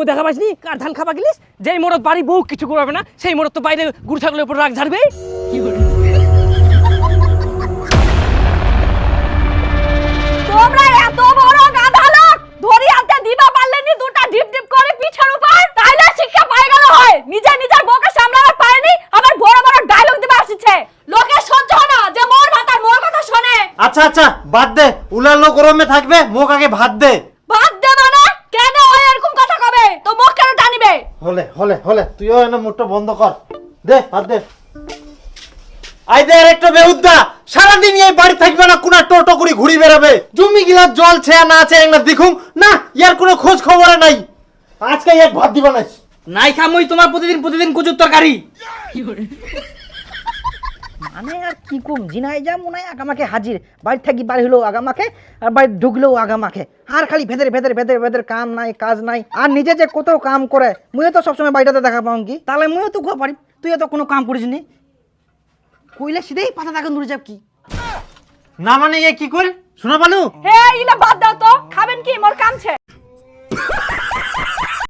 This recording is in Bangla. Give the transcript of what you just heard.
সময় দেখা পাসনি কার ধান খাবা গেলিস যেই মরদ বাড়ি বউ কিছু করবে না সেই মরদ তো বাইরে গুড় ছাগলের উপর রাগ ঝাড়বে তোমরা এত বড় গাধা লোক ধরি হাতে দিবা পারলেনি দুটা ডিপ ডিপ করে পিঠের উপর তাইলে শিক্ষা পাই গেল হয় নিজে নিজের বউকে সামলাতে পারেনি আবার বড় বড় ডায়লগ দিবা আসছে লোকে সহ্য হয় না যে মোর ভাতার মোর কথা শুনে। আচ্ছা আচ্ছা বাদ দে, উলালো গরমে থাকবে, মুখ আগে ভাত দে। ভাত দে মানে কেন হয় এরকম কথা কবে তো মুখ কেন টানিবে? হলে হলে হলে তুইও এনে মুখটা বন্ধ কর, দে ভাত দে। আই দে একটা বেহুদ্দা, সারাদিন এই বাড়ি থাকবে না, কোনা টোটো করে ঘুরি বেড়াবে, জমি গিলা জল ছে না আছে না দেখুন না, ইয়ার কোনো খোঁজ খবর নাই। আজকে এক ভাত দিবা না নাই খামই তোমার প্রতিদিন কুচুর তরকারি। মানে আর কি কম জিনাই যা মনে হয় আগামাকে হাজির, বাড়ি থাকি বাড়ি হলো আগামাকে আর বাড়ি ঢুকলেও আগামাকে, আর খালি ভেতরে ভেতরে ভেতরে ভেতরে কাম নাই কাজ নাই, আর নিজে যে কত কাম করে মুইও তো সবসময় বাড়িটাতে দেখা পাও কি, তাহলে মুইও তো ঘুয়া পারি, তুইও তো কোনো কাম করিস নি, কইলে সিধেই পাতা তাকে দূরে যাব কি না মানে এ কি কর শোনা পালু। হে ইলা বাদ দাও তো খাবেন কি মোর কামছে।